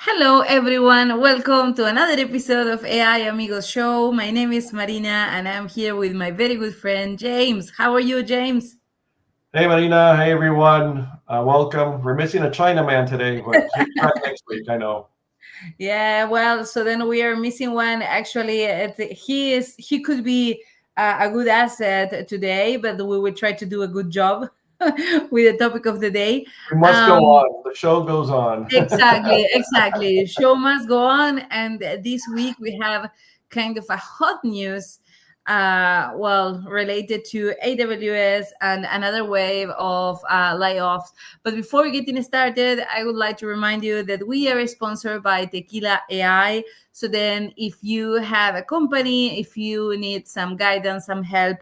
Hello, everyone. Welcome to another episode of AI Amigos Show. My name is Marina, and I'm here with my very good friend James. How are you, James? Hey Marina, hey everyone, welcome. We're missing a Chinaman today, but he'll be back next week. I know. Yeah, well, so then we are missing one. Actually, he could be a good asset today, but we will try to do a good job with the topic of the day. We must go Um, on. The show goes on. exactly. Show must go on. And this week we have kind of a hot news, related to AWS and another wave of layoffs. But before getting started, I would like to remind you that we are sponsored by Tequila AI. So then, if you have a company, if you need some guidance, some help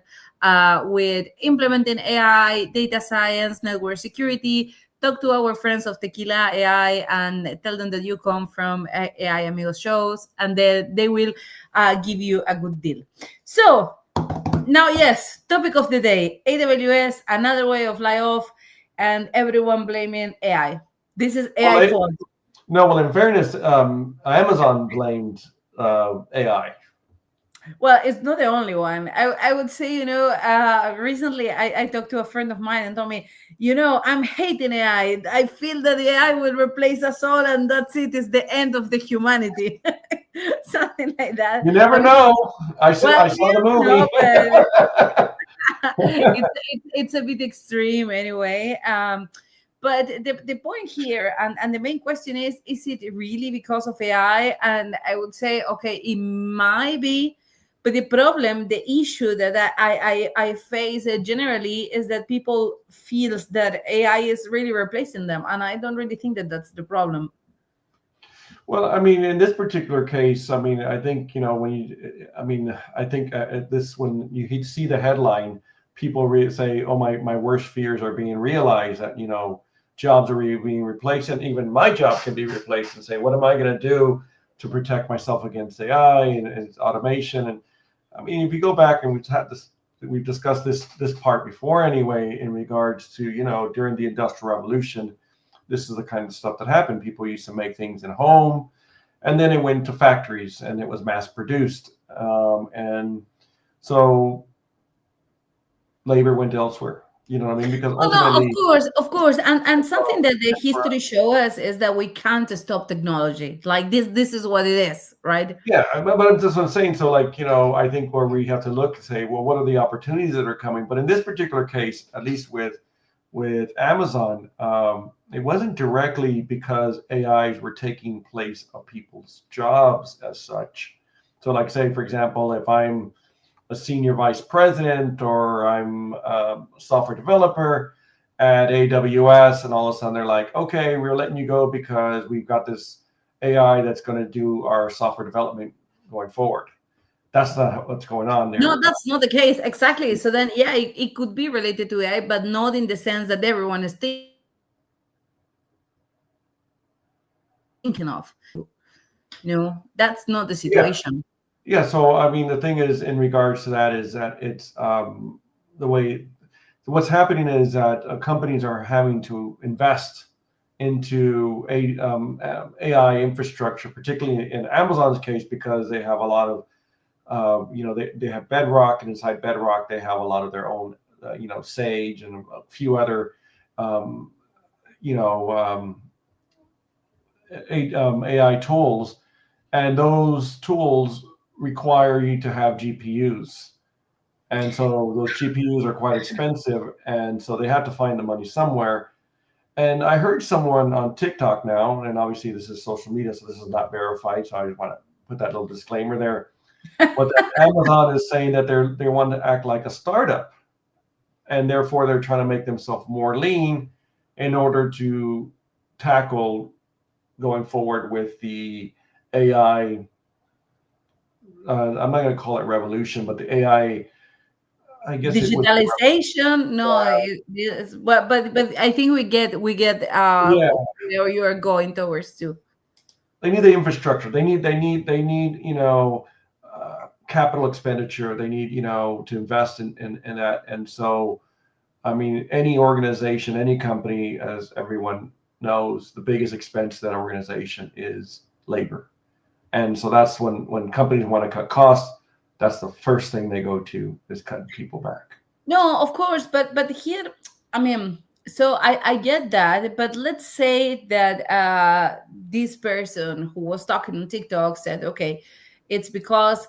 with implementing AI, data science, network security, talk to our friends of Tequila AI and tell them that you come from AI Amigos shows, and they will give you a good deal. So now, yes, topic of the day: AWS, another way of layoff, and everyone blaming AI. This is Well, AI fault. no, well, in fairness, Amazon blamed AI. Well, it's not the only one. I would say, recently I talked to a friend of mine and told me, I'm hating AI. I feel that the AI will replace us all and that's it, is the end of the humanity. Something like that. You never I mean, know. well, I saw the no, movie. but it's a bit extreme anyway. But the point here and the main question is it really because of AI? And I would say, okay, it might be, but the problem, the issue that I face generally is that people feels that AI is really replacing them, and I don't really think that that's the problem. Well, I mean, in this particular case, I mean, I think when I think this when you see the headline, people say, "Oh, my worst fears are being realized." That jobs are being replaced, and even my job can be replaced. And say, "What am I going to do to protect myself against AI and automation?" And I mean, if you go back and we've discussed this part before anyway, in regards to during the Industrial Revolution, this is the kind of stuff that happened. People used to make things in home, and then it went to factories, and it was mass produced, and so labor went elsewhere. You know what I mean? Because Oh no, ultimately, of course, and something that the for history us. show us is that we can't stop technology. Like this is what it is, right? Yeah, but I'm just what I'm saying. So, like, I think where we have to look and say, well, what are the opportunities that are coming? But in this particular case, at least with Amazon, it wasn't directly because AIs were taking place of people's jobs as such. So, like, say, for example, if I'm a senior vice president or I'm a software developer at AWS, and all of a sudden they're like, okay, we're letting you go because we've got this AI that's going to do our software development going forward. That's not what's going on No, there. that's not the case. Exactly. So then, yeah, it could be related to AI, but not in the sense that everyone is thinking of. That's not the Yeah, situation. yeah. So I mean, the thing is, in regards to that, is that it's the way. What's happening is that companies are having to invest into AI infrastructure, particularly in Amazon's case, because they have a lot of they have Bedrock, and inside Bedrock they have a lot of their own Sage and a few other um, you know um, AI tools, and those tools require you to have GPUs. And so those GPUs are quite expensive, and so they have to find the money somewhere. And I heard someone on TikTok now, and obviously this is social media, so this is not verified. So I just want to put that little disclaimer there. But that Amazon is saying that they want to act like a startup, and therefore they're trying to make themselves more lean in order to tackle going forward with the AI. I'm not going to call it revolution, but the AI. I guess it would be. Digitalization, no, yes, but I think we get Yeah, where you are going towards too. they need the infrastructure. They need capital expenditure. They need to invest in that. And so I mean, any organization, any company, as everyone knows the biggest expense to that organization is labor. And so that's when companies want to cut costs, that's the first thing they go to is cutting people back. No, of course, but here, I mean, so I get that, but let's say that this person who was talking on TikTok said, okay, it's because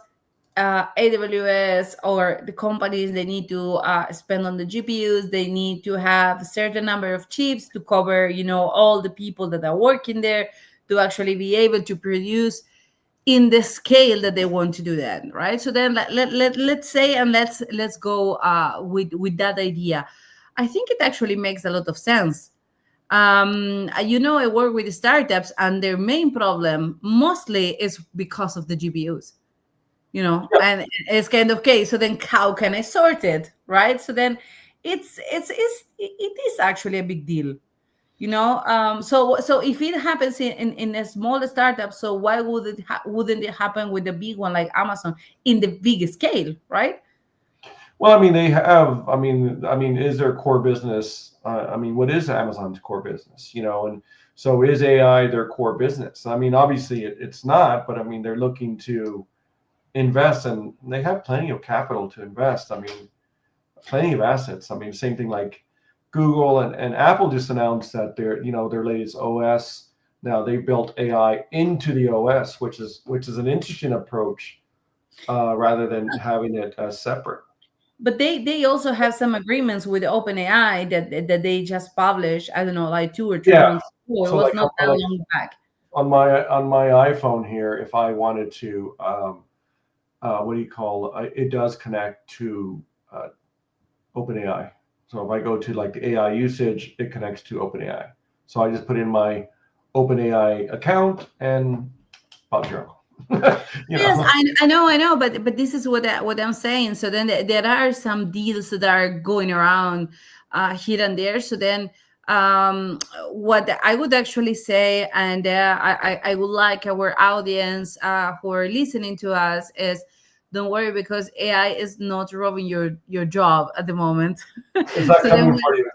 AWS or the companies, they need to spend on the GPUs, they need to have a certain number of chips to cover, all the people that are working there to actually be able to produce in the scale that they want to do that, right? So then let's say, and let's go with that idea. I think it actually makes a lot of sense. I work with startups, and their main problem mostly is because of the GPUs, Yeah. and it's kind of, okay, so then how can I sort it, right? So then it is actually a big deal. So if it happens in a small startup, so why wouldn't it happen with the big one like Amazon in the big scale, right? Well, I mean, they have. Is their core business? What is Amazon's core business? And so is AI their core business? I mean, obviously it's not, but I mean, they're looking to invest, and they have plenty of capital to invest. I mean, plenty of assets. I mean, same thing like Google and Apple just announced that their latest OS. Now they built AI into the OS, which is an interesting approach, rather than having it separate. But they also have some agreements with OpenAI that they just published. I don't know, like 2 or 3 Yeah. months ago. It So was like not that long back. on my iPhone here, if I wanted to, what do you call it? Does connect to OpenAI. So if I go to like the AI usage, it connects to OpenAI. So I just put in my OpenAI account and Bob's your uncle. you Yes, know. I know, but this is what I'm saying. So then there are some deals that are going around here and there. So then what I would actually say, and I would like our audience who are listening to us is, don't worry, because AI is not robbing your job at the moment. It's not So then coming for you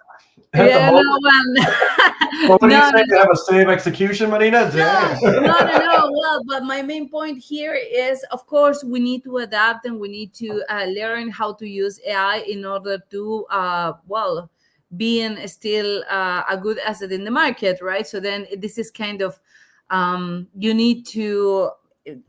at the yeah, no, moment. well, Well, what do you no, say? no, You have a same execution, Marina? no, Damn. no. Well, but my main point here is, of course, we need to adapt, and we need to learn how to use AI in order to, being still a good asset in the market, right? So then this is kind of, you need to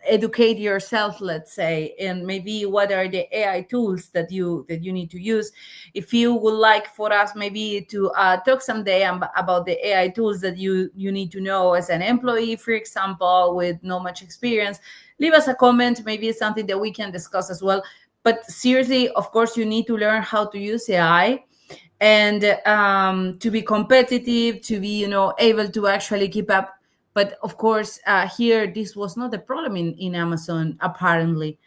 educate yourself, let's say, and maybe what are the AI tools that you need to use. If you would like for us maybe to talk someday about the AI tools that you need to know as an employee, for example, with not much experience, leave us a comment. Maybe it's something that we can discuss as well. But seriously, of course, you need to learn how to use AI, and to be competitive, to be able to actually keep up. But of course, here this was not a problem in Amazon, apparently.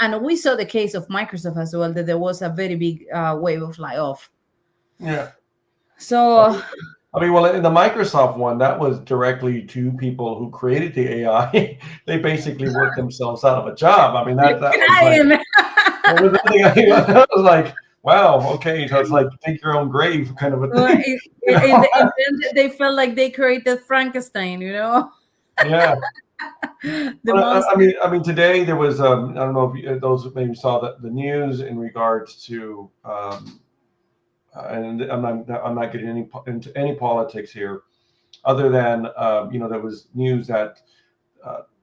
And we saw the case of Microsoft as well, that there was a very big wave of layoff. Yeah. I So mean, well, in the Microsoft one, that was directly to people who created the AI. They basically worked themselves out of a job. I mean, that was like, crying. what was the thing? I was like, wow, okay, so it's like dig your own grave kind of a Well, thing, you in know? the end, they felt like they created Frankenstein. Yeah. The But monster. today there was I don't know if those maybe saw the news in regards to and I'm not getting into any politics here, other than there was news that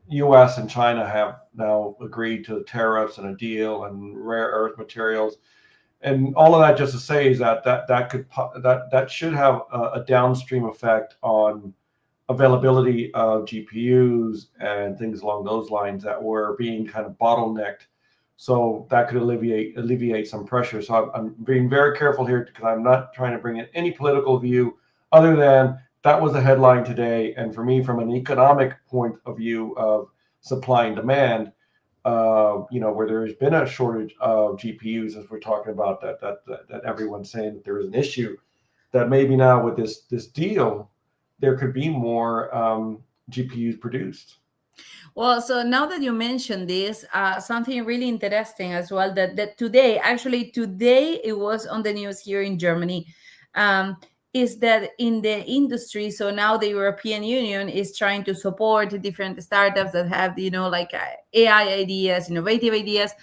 U.S. and China have now agreed to the tariffs and a deal and rare earth materials, and all of that just to say is that should have a downstream effect on availability of GPUs and things along those lines that were being kind of bottlenecked. So that could alleviate some pressure. So I'm being very careful here because I'm not trying to bring in any political view, other than that was the headline today. And for me, from an economic point of view of supply and demand, where there has been a shortage of GPUs, as we're talking about, that everyone's saying that there is an issue, that maybe now with this deal, there could be more GPUs produced. Well, so now that you mentioned this, something really interesting as well, that today, actually today, it was on the news here in Germany. Um, is that in the industry, so now the European Union is trying to support different startups that have, like AI ideas, innovative ideas,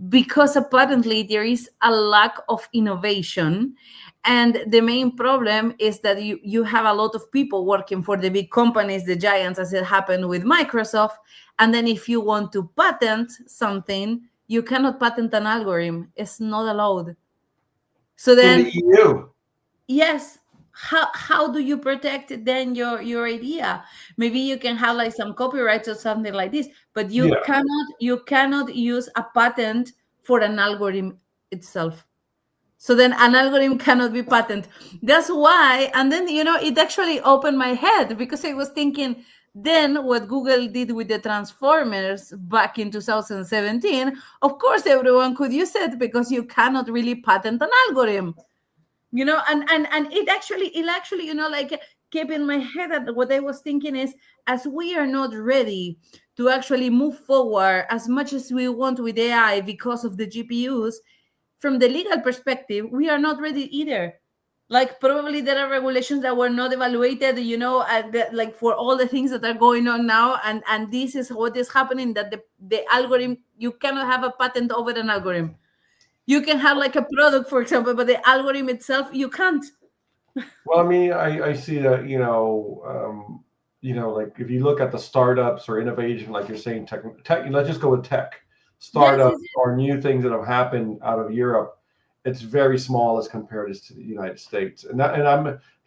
because apparently there is a lack of innovation. And the main problem is that you have a lot of people working for the big companies, the giants, as it happened with Microsoft. And then if you want to patent something, you cannot patent an algorithm. It's not allowed. So In the then, EU. yes, how do you protect then your idea? Maybe you can have like some copyrights or something like this, but Yeah. you cannot use a patent for an algorithm itself. So then an algorithm cannot be patented. That's why. And then, it actually opened my head, because I was thinking, then what Google did with the transformers back in 2017, of course everyone could use it, because you cannot really patent an algorithm. And it actually like kept in my head that what I was thinking is, as we are not ready to actually move forward as much as we want with AI because of the GPUs, from the legal perspective, we are not ready either. Like, probably there are regulations that were not evaluated, like for all the things that are going on now, and this is what is happening, that the algorithm, you cannot have a patent over an algorithm. You can have like a product, for example, but the algorithm itself, you can't. Well, I mean, I see that, like if you look at the startups or innovation, like you're saying, tech, let's just go with tech. Yes, Startups yes, yes. or new things that have happened out of Europe, it's very small as compared to the United States. And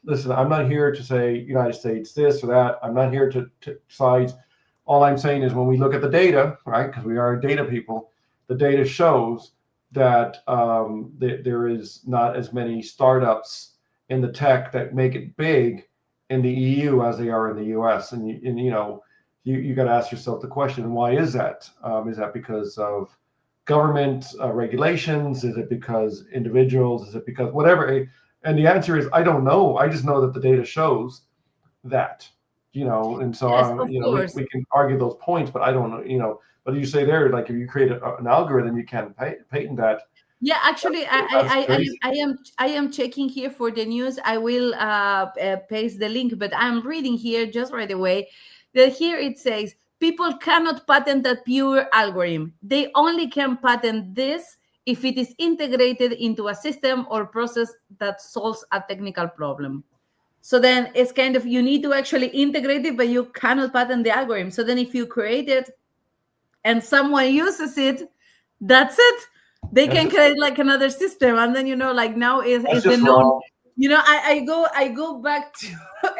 listen, I'm not here to say United States this or that. I'm not here to sides. All I'm saying is when we look at the data, right, because we are data people, the data shows that there is not as many startups in the tech that make it big in the EU as they are in the US. You got to ask yourself the question, why is that? Is that because of government regulations? Is it because individuals? Is it because whatever? And the answer is, I don't know. I just know that the data shows that, and so, Yes, of course. we can argue those points, but I don't know, but you say there, like if you create an algorithm, you can patent that. Yeah, actually, That's crazy. I am checking here for the news. I will paste the link, but I'm reading here just right away that here it says people cannot patent a pure algorithm. They only can patent this if it is integrated into a system or process that solves a technical problem. So then it's kind of, you need to actually integrate it, but you cannot patent the algorithm. So then if you create it and someone uses it, that's it. They That's can just create like another system, and then, like now that's is the just known. wrong. I go back to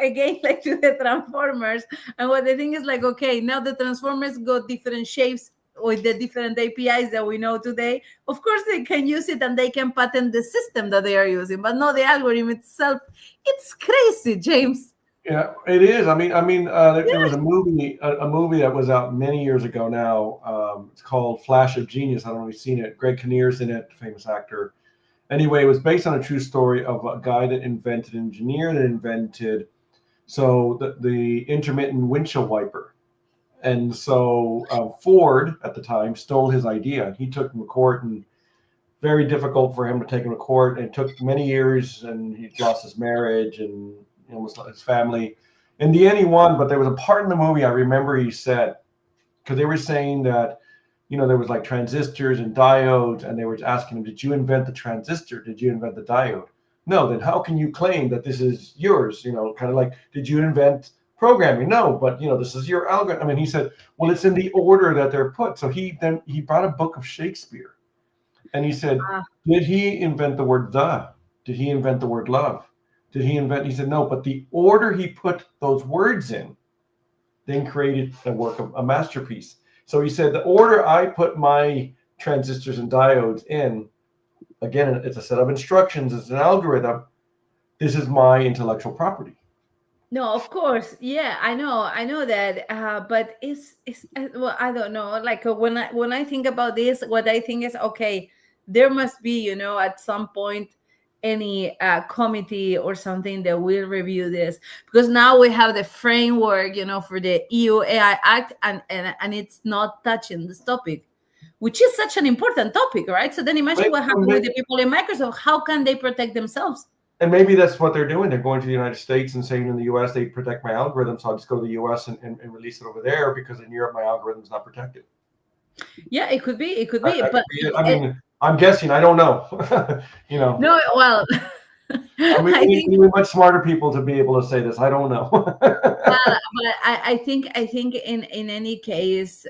again, like, to the transformers, and what I think is like, okay, now the transformers got different shapes with the different APIs that we know today. Of course they can use it and they can patent the system that they are using, but not the algorithm itself. It's crazy, James. Yeah, it is. There was a movie that was out many years ago now. It's called Flash of Genius. I don't know if you've seen it. Greg Kinnear's in it, famous actor. Anyway, it was based on a true story of a guy that invented, an engineer that invented, so the intermittent windshield wiper. And so Ford at the time stole his idea. He took him to court, and very difficult for him to take him to court. And it took many years, and he lost his marriage and almost his family. In the end, he won, but there was a part in the movie I remember he said, because they were saying that, there was like transistors and diodes, and they were asking him, did you invent the transistor? Did you invent the diode? No, then how can you claim that this is yours? Kind of like, did you invent programming? No, but this is your algorithm. I mean, he said, well, it's in the order that they're put. So he brought a book of Shakespeare, and he said, Ah, did he invent the word the? Did he invent the word love? Did he invent? He said, no, but the order he put those words in then created a work of a masterpiece. So he said, the order I put my transistors and diodes in, again, it's a set of instructions, it's an algorithm. This is my intellectual property. no, of course. Yeah, I know that. But well, I don't know. Like, when I think about this, what I think is, okay, there must be, at some point, any committee or something that will review this, because now we have the framework, for the EU AI Act, and it's not touching this topic, which is such an important topic, right? So then imagine Make, what happened with make, the people in Microsoft. How can they protect themselves? And maybe that's what they're doing. They're going to the United States and saying in the US, they protect my algorithm. So I'll just go to the US and release it over there because in Europe, my algorithm's not protected. Yeah, it could be. It could be. That But could be it. I mean, I'm guessing. I don't know. You know, no, well, I think we need much smarter people to be able to say this. I don't know. well, but I think in any case,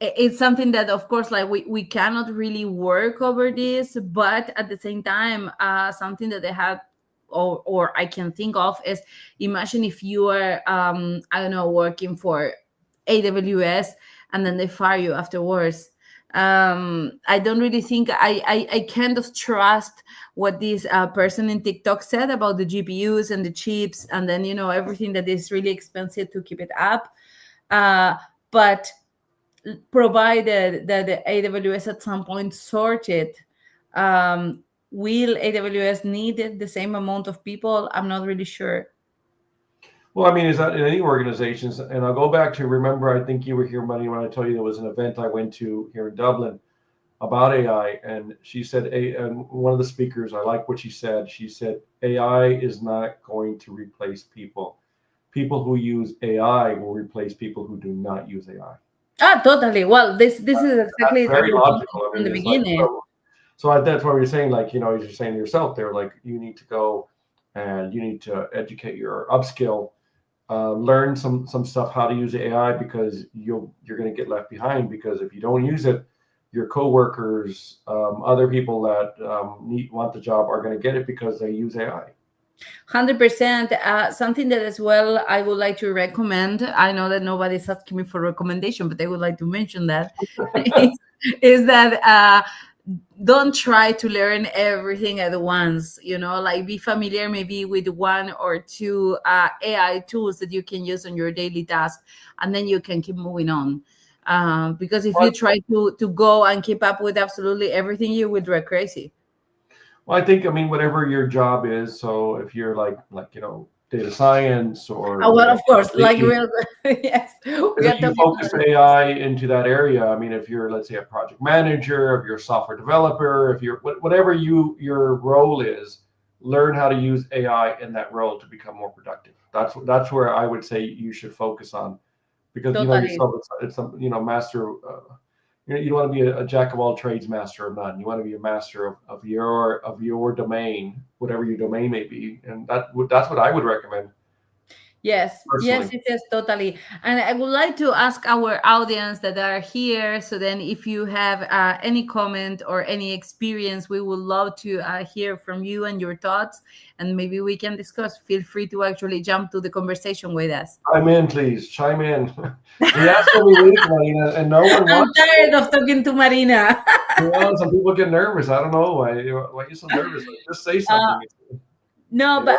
it's something that of course like we cannot really work over this, but at the same time something that they have or I can think of is, imagine if you are I don't know, working for AWS and then they fire you afterwards. I don't really think I kind of trust what this person in TikTok said about the GPUs and the chips, and then everything that is really expensive to keep it up. But provided that the AWS at some point sort it, will AWS need the same amount of people? I'm not really sure. Well, I mean, is that in any organizations? And I'll go back to, remember, I think you were here, Money, when I told you there was an event I went to here in Dublin about AI, and she said, and one of the speakers, I like what she said. She said, AI is not going to replace people. People who use AI will replace people who do not use AI. Totally. Well, this is That's exactly very our point logical. I from mean, the it's like, beginning. that's why we're saying, like, as you're saying yourself there, like, you need to go and you need to educate your upskill, learn some stuff how to use AI, because you're going to get left behind, because if you don't use it, your coworkers, other people that want the job are going to get it because they use AI. 100%. Something that as well I would like to recommend. I know that nobody's asking me for recommendation, but I would like to mention that is that don't try to learn everything at once. Like, be familiar maybe with one or two AI tools that you can use on your daily task, and then you can keep moving on. Because if you try to go and keep up with absolutely everything, you will drive crazy. Well, I think, I mean, whatever your job is. So if you're like data science or Well, of course, like lead, real. Yes, we are you talking focus about it. AI into that area. I mean, if you're, let's say, a project manager, if you're a software developer, if you're whatever your role is, learn how to use AI in that role to become more productive. That's where I would say you should focus on, because Totally. yourself, it's a master. You don't want to be a jack of all trades, master of none. You want to be a master of your domain, whatever your domain may be, and that's what I would recommend Yes, yes, personally. it is totally. And I would like to ask our audience that are here. So then, if you have any comment or any experience, we would love to hear from you and your thoughts, and maybe we can discuss. Feel free to actually jump to the conversation with us. Chime in, please. Chime in. We asked every week, Marina, and no one I'm wants to. tired of talking to Marina. Some people get nervous. I don't know why you're so nervous. Like, just say uh, something. no, You know?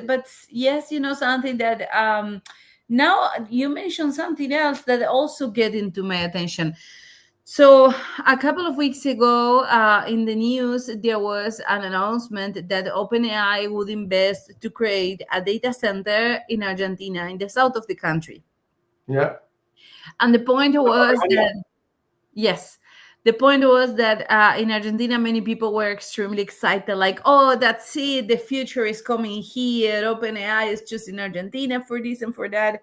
but yes, something that now you mentioned something else that also get into my attention. So a couple of weeks ago, in the news, there was an announcement that OpenAI would invest to create a data center in Argentina, in the south of the country. Yeah. And the point was that, yes, the point was that in Argentina, many people were extremely excited, like, oh, that's it, the future is coming here. OpenAI is just in Argentina for this and for that.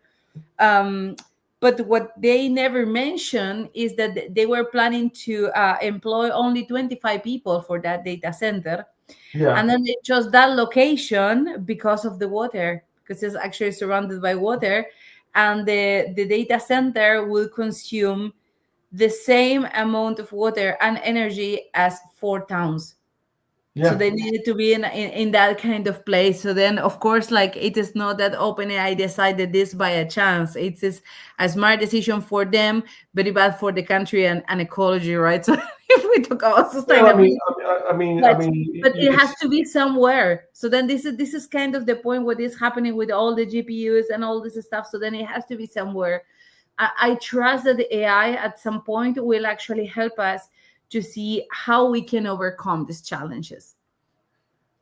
Um, but what they never mentioned is that they were planning to employ only 25 people for that data center. Yeah. And then they chose that location because of the water, because it's actually surrounded by water. And the data center will consume the same amount of water and energy as 4 towns. So Yeah. they needed to be in that kind of place. So then, of course, like, it is not that OpenAI decided this by a chance. It's a smart decision for them, very bad for the country and ecology, right? So if we talk about Well, sustainability, but you it can. has to be somewhere. So then this is kind of the point, what is happening with all the GPUs and all this stuff. So then it has to be somewhere. I trust that the AI at some point will actually help us to see how we can overcome these challenges.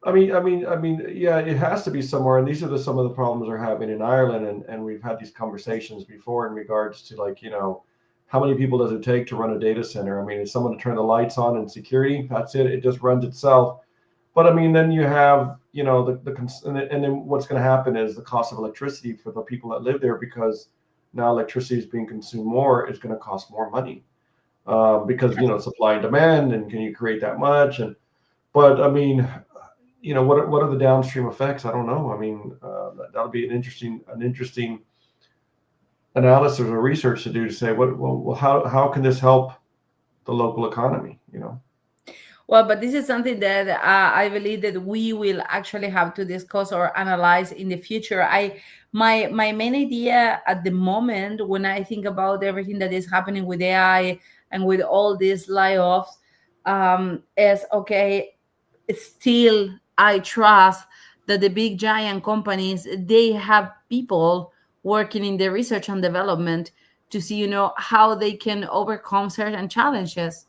Yeah, it has to be somewhere, and these are some of the problems we're having in Ireland, and we've had these conversations before in regards to, like, how many people does it take to run a data center? I mean, is someone to turn the lights on and security? That's it. It just runs itself. But I mean, then you have, and then what's going to happen is the cost of electricity for the people that live there, because now electricity is being consumed more, is going to cost more money, because supply and demand, and can you create that much? And but I mean, what are the downstream effects? I don't know. I mean, that'll be an interesting analysis or research to do, to say how can this help the local economy? Well, but this is something that I believe that we will actually have to discuss or analyze in the future. My main idea at the moment, when I think about everything that is happening with AI and with all these layoffs, is okay. Still, I trust that the big giant companies, they have people working in the research and development to see, how they can overcome certain challenges,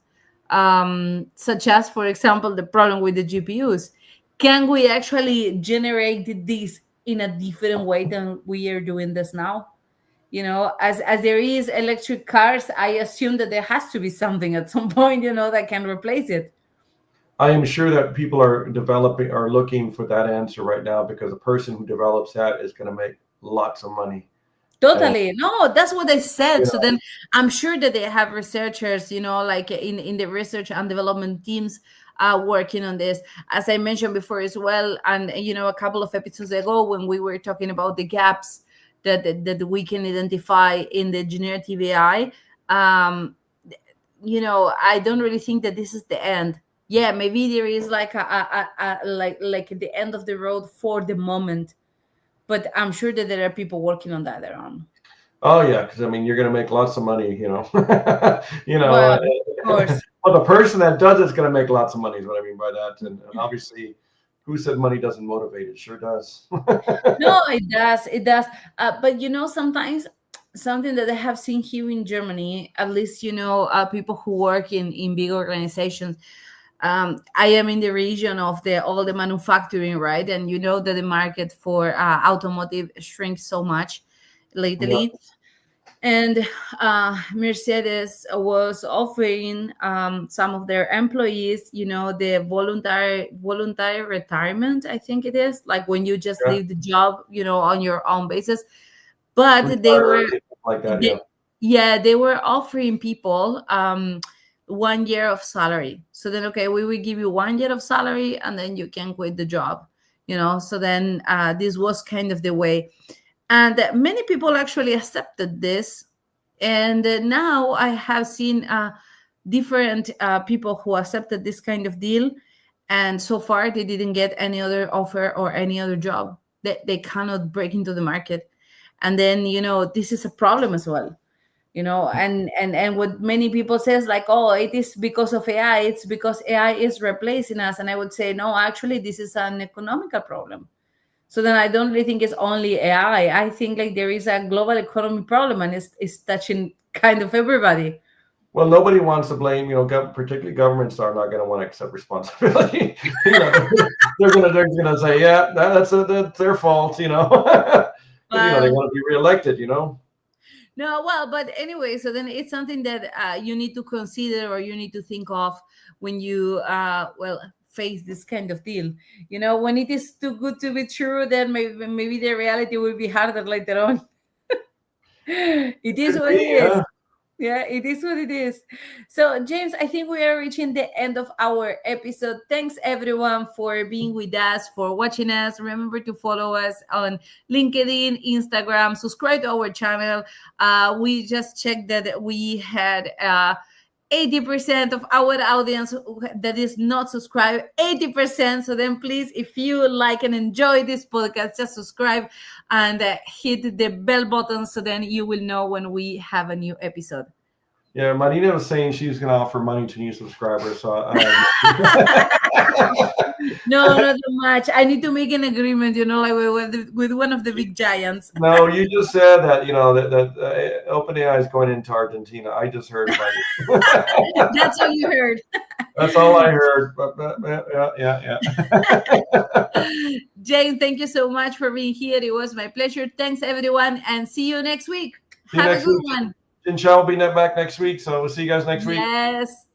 such as, for example, the problem with the GPUs. Can we actually generate this in a different way than we are doing this now? As there is electric cars, I assume that there has to be something at some point, that can replace it. I am sure that people are looking for that answer right now, because the person who develops that is going to make lots of money. And Totally. No, that's what I said. you So know, then I'm sure that they have researchers, like in the research and development teams working on this. As I mentioned before as well, and a couple of episodes ago when we were talking about the gaps that we can identify in the generative AI, I don't really think that this is the end. Yeah, maybe there is like like the end of the road for the moment, but I'm sure that there are people working on that their own. oh yeah, because I mean, you're going to make lots of money. You know. Well, of course. Well, the person that does it's going to make lots of money, is what I mean by that. And obviously, who said money doesn't motivate? It sure does. No, it does. It does. But sometimes something that I have seen here in Germany, at least people who work in big organizations. I am in the region of the all the manufacturing, right? And you know that the market for automotive shrinks so much Yeah. lately. And Mercedes was offering some of their employees, the voluntary retirement. I think it is like when you just Yeah. leave the job, on your own basis. But they Retire were, early, like that. Yeah. they, yeah, they were offering people 1 year of salary. So then, okay, we will give you 1 year of salary, and then you can quit the job. So then this was kind of the way, and many people actually accepted this. And now I have seen different people who accepted this kind of deal, and so far they didn't get any other offer or any other job. They cannot break into the market. And then this is a problem as well. And what many people says, like, oh, it is because of AI, it's because AI is replacing us. And I would say, no, actually this is an economical problem. So then I don't really think it's only AI. I think like there is a global economy problem, and it's touching kind of everybody. Well, nobody wants to blame. Particularly governments are not going to want to accept responsibility. They're gonna say, yeah, that's their fault. Because they Well, want to be reelected. no, well, but anyway, so then it's something that you need to consider or you need to think of when you face this kind of deal. When it is too good to be true, then maybe the reality will be harder later on. It is Could what it be, is. yeah. Yeah, it is what it is. So, James, I think we are reaching the end of our episode. Thanks, everyone, for being with us, for watching us. Remember to follow us on LinkedIn, Instagram, subscribe to our channel. We just checked that we had 80% of our audience that is not subscribed. 80%. So then please, if you like and enjoy this podcast, just subscribe and hit the bell button, so then you will know when we have a new episode. Yeah, Marina was saying she was going to offer money to new subscribers. So No, not too much. I need to make an agreement, like with one of the big giants. no, you just said that that OpenAI is going into Argentina. I just heard about it. That's all you heard. That's all I heard. But, yeah. James, thank you so much for being here. It was my pleasure. Thanks, everyone, and see you next week. See you Have a next good week. one. Jinshao will be back next week. So we'll see you guys next week. Yes.